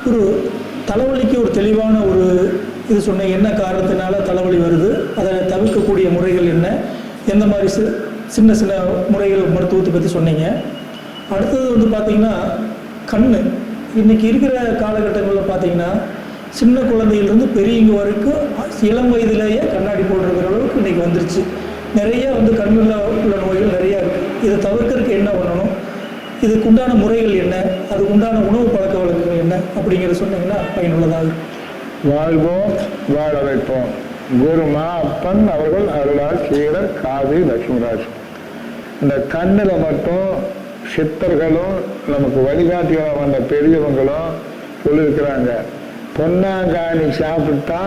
ஒரு தலைவலிக்கு ஒரு தெளிவான ஒரு இது சொன்னீங்க. என்ன காரணத்தினால தலைவலி வருது, அதை தவிர்க்கக்கூடிய முறைகள் என்ன, எந்த மாதிரி சின்ன சின்ன முறைகள் மருத்துவத்தை பற்றி சொன்னீங்க. அடுத்தது வந்து பார்த்திங்கன்னா கண். இன்றைக்கி இருக்கிற காலகட்டங்களில் பார்த்திங்கன்னா சின்ன குழந்தையிலேருந்து பெரியவங்க வரைக்கும் இளம் வயதிலேயே கண்ணாடி போடுற அளவுக்கு இன்றைக்கி வந்துருச்சு. நிறைய வந்து கண்ணில் உள்ள நோய்கள் நிறையா இருக்குது. இதை தவிர்க்கறதுக்கு என்ன பண்ணணும், இதுக்கு உண்டான முறைகள் என்ன, அதுக்கு உண்டான உணவு பழக்க வழக்கங்கள் என்ன அப்படிங்கிறத சொன்னீங்கன்னா பயனுள்ளதாக. வாழ்வோம் வாழ வைப்போம். குருமா அப்பன் அவர்கள் அருளால் சீரர் காவி லட்சுமிராஜ். இந்த கண்ணில் மட்டும் சித்தர்களும் நமக்கு வழிகாட்டிகளாக வந்த பெரியவங்களும் சொல்லியிருக்கிறாங்க, பொன்னாங்காணி சாப்பிட்டா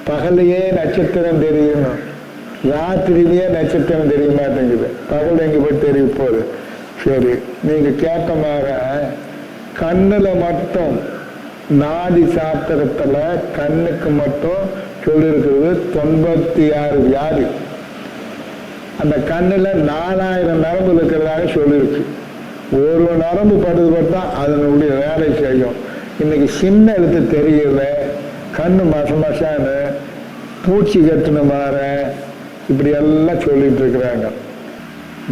பகலையே நட்சத்திரம் தெரியணும், ராத்திரிலேயே நட்சத்திரம் தெரிய மாட்டேங்குது, பகல் எங்கே போய் தெரிய போகுது. சரி, நீங்கள் கேட்ட மாதிரி கண்ணில் மட்டும் நாடி சாஸ்திரத்தில் கண்ணுக்கு மட்டும் சொல்லியிருக்கிறது 96 வியாதி. அந்த கண்ணில் 4000 நரம்பு இருக்கிறதாக சொல்லியிருக்கு. ஒரு நரம்பு படுதுபட்டா அதனுடைய வேலை செய்யும். இன்னைக்கு சின்ன எழுத்து தெரியல, கண்ணு மசமசான்னு, பூச்சி கட்டுன மாற, இப்படி எல்லாம் சொல்லிட்டு இருக்கிறாங்க.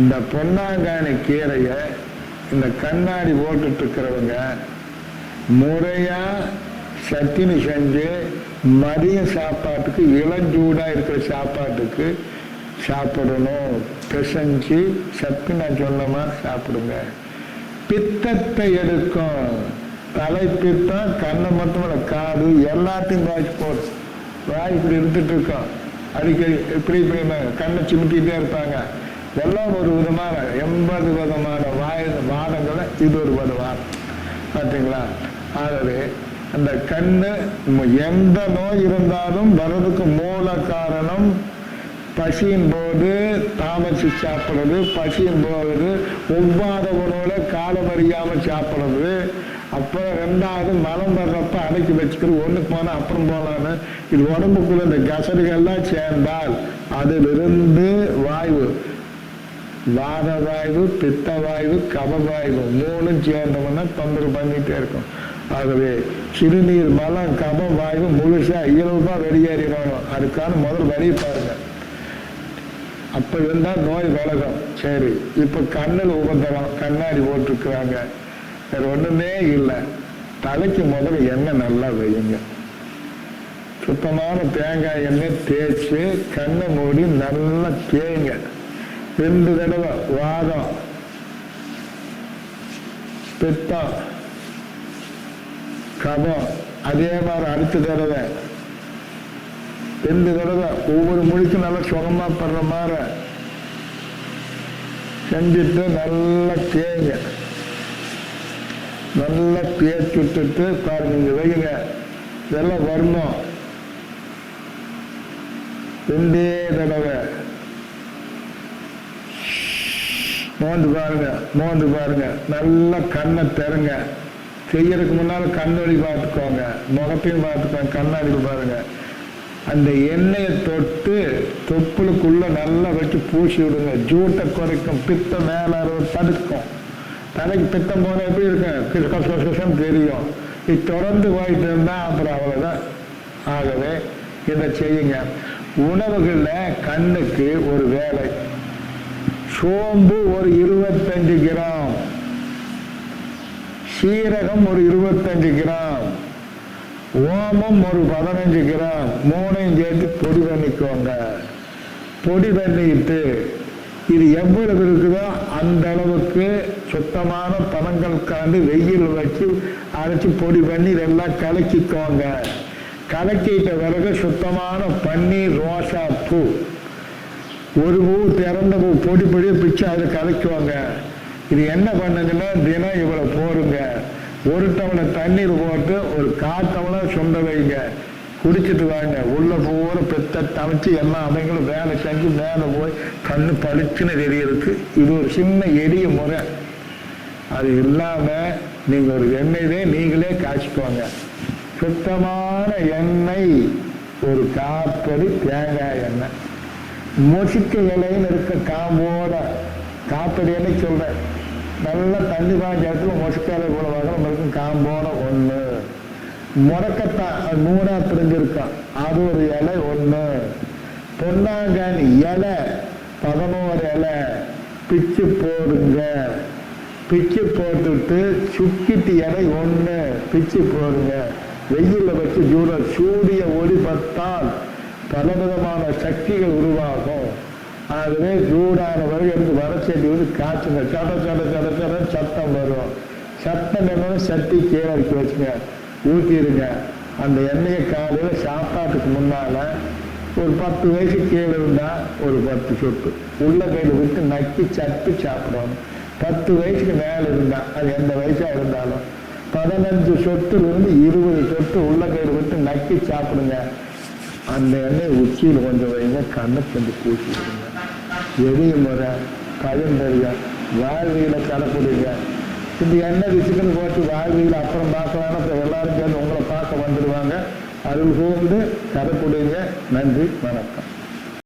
இந்த பொன்னாங்கானி கீரையை இந்த கண்ணாடி போட்டுட்டு இருக்கிறவங்க முறையா சட்டினி செஞ்சு மதியம் சாப்பாட்டுக்கு இளஞ்சூடா இருக்கிற சாப்பாட்டுக்கு சாப்பிடணும். பிசைஞ்சு சத்து நான் சொன்ன மாதிரி சாப்பிடுங்க. பித்தத்தை எடுக்கும். தலை பித்தம், கண்ணை மட்டும் காது எல்லாத்தையும் வாய்ச்சி போடும். வாய் இப்படி இருந்துட்டு இருக்கோம், அடிக்கடி இப்படி இப்படி கண்ணை சிமிட்டிகிட்டே இருப்பாங்க. எல்லாம் ஒரு விதமான 80 விதமான வாதங்களை இது ஒரு வாதம் பார்த்தீங்களா. ஆகவே அந்த கண்ணு எந்த நோய் இருந்தாலும் வர்றதுக்கு மூல காரணம் பசியின் போது தாமசி சாப்பிடுறது, பசியின் போது ஒவ்வாத உணவுல காலம் அறியாமல் சாப்பிடுறது, அப்புறம் 2வது மலம் வர்றப்ப அடக்கி வச்சுக்கிறது, ஒன்றுக்கு போனால் அப்புறம் போகலான்னு. இது உடம்புக்குள்ள இந்த கசடுகள்லாம் சேர்ந்தால் அதிலிருந்து வாயு, வாத வாயு, பித்த வாயு, கபவாயு 3ம் சேர்ந்தோம்னா தொந்தரவு பண்ணிகிட்டே இருக்கும். ஆகவே சிறுநீர், மலம், கபம், வாயு முழுசா இயல்பா வெளியேறிடணும். அதுக்கான முதல் வழி பாருங்க. அப்ப இருந்தால் நோய் விலகும். சரி, இப்ப கண்ணில் உபந்தரம், கண்ணாடி போட்டிருக்கிறாங்க, வேற ஒண்ணுமே இல்லை. தலைக்கு முதல்ல எண்ணெய் நல்லா வையுங்க. சுத்தமான தேங்காய் எண்ணெய் தேய்ச்சி கண்ணை மூடி நல்லா தேய்ங்க. 2 தடவை வாதம், பித்தம், கபம், அதே மாதிரி அடுத்த தடவை 2 தடவை ஒவ்வொரு மொழிக்கும் நல்லா சுகமா படுற மாதிரி செஞ்சுட்டு நல்லா தேய்ங்க. நல்லா தேய்ச்சி விட்டுட்டு பாருங்க, இங்க வைங்க. இதெல்லாம் வரணும். 2 தடவை மோந்து பாருங்க, மோந்து பாருங்க. நல்லா கண்ணை திறங்க. செய்யறதுக்கு முன்னால கண்ணாடி பார்த்துக்கோங்க, முகத்தையும் பார்த்துக்கோங்க, கண்ணாடியில் பாருங்க. அந்த எண்ணெயை தொட்டு தொப்புளுக்குள்ள நல்லா வச்சு பூசி விடுங்க. ஜூட்டை குறைக்கும், பித்தம் மேல தடுக்கும். தலைக்கு பித்தம் போன எப்படி இருக்கும், தெரியும். இது தொடர்ந்து போயிட்டு இருந்தா அப்புறம் அவ்வளவுதான். ஆகவே இதை செய்யுங்க. உணவுகள்ல கண்ணுக்கு ஒரு வேலை. சோம்பு ஒரு 25 கிராம், சீரகம் ஒரு 25 கிராம், ஓமம் ஒரு 15 கிராம், 3ஐயும் சேர்த்து பொடி பண்ணிக்கோங்க. பொடி பண்ணிட்டு இது எவ்வளவு இருக்குதோ அந்த அளவுக்கு சுத்தமான பழங்கள் கலந்து வெயில் வச்சு அரைச்சி பொடி பண்ணி இதெல்லாம் கலக்கிக்கோங்க. கலக்கிட்ட பிறகு சுத்தமான பன்னீர், ரோசா பூ, ஒரு பூ, திறந்த பூ பொடி பொடியை பிச்சு அதை கலக்குவாங்க. இது என்ன பண்ணுங்கன்னா தினம் இவ்வளவு போடுங்க. 1 டம்ளர் தண்ணீர் போட்டு ஒரு 1/4 டம்ளர் சுண்ட வைங்க. குடிச்சிட்டு வாங்க. உள்ள பூரா பெத்த தமைச்சு எல்லா அமைங்களும் வேலை செஞ்சு மேலே போய் கண்ணு பளிச்சுன்னு தெரியறதுக்கு இது ஒரு சின்ன எளிய முறை. அது இல்லாம நீங்க ஒரு எண்ணெயிலே நீங்களே காய்ச்சிக்கோங்க. சுத்தமான எண்ணெய் ஒரு 1/4 படி தேங்காய் எண்ணெய், மொசிக்க இலைன்னு இருக்க காம்போட 1/4 படி எண்ணெய் சொல்றேன். நல்லா தண்ணி பாய்ஞ்ச இடத்துல மொசிக்க இலை போல வகரம் இருக்கும், காம்போட 1 முடக்கத்தான் அது 3ஆ பிரிஞ்சிருக்கான், அது ஒரு இலை 1. பொன்னாங்கானி இலை 11 இலை பிச்சு போடுங்க. பிச்சு போட்டுட்டு சுக்கிட்டு இலை 1 பிச்சு போடுங்க. வெயில வச்சு சூரிய ஒளி பட்டால் பலவிதமான சக்திகள் உருவாகும். ஆகவே சூடான வரை எடுத்து வடச்சட்டி வந்து காய்ச்சுங்க. சட சட சட சட சத்தம் வரும். சத்தம் என்னன்னு சட்டி கீழே இறக்கி வச்சுங்க, ஊற்றிடுங்க. அந்த எண்ணெயை காலையில் சாப்பாட்டுக்கு முன்னால ஒரு 10 வயசு கீழே இருந்தா ஒரு 10 சொட்டு உள்ளங்கையில் விட்டு நக்கி சட்டு சாப்பிடணும். 10 வயசுக்கு மேலே இருந்தா, அது எந்த வயசா இருந்தாலும் 15 சொட்டுலேருந்து 20 சொட்டு உள்ளங்கையில் விட்டு நக்கி சாப்பிடுங்க. அந்த எண்ணெய் உச்சியில் கொஞ்சம் வைங்க, கண்ணை கொஞ்சம் பூசிடுங்க. எளிய முறை, பழந்தறிய வாழ்வியலை கடைப்பிடிங்க. இந்த எண்ணெய் ரிசுக்குன்னு போட்டு வாழ்வியல் அப்புறம் பார்க்கலான்னு அப்புறம் எல்லாரும் சேர்ந்து உங்களை பார்க்க வந்துடுவாங்க. அருள் கூர்ந்து கடைப்பிடிங்க. நன்றி, வணக்கம்.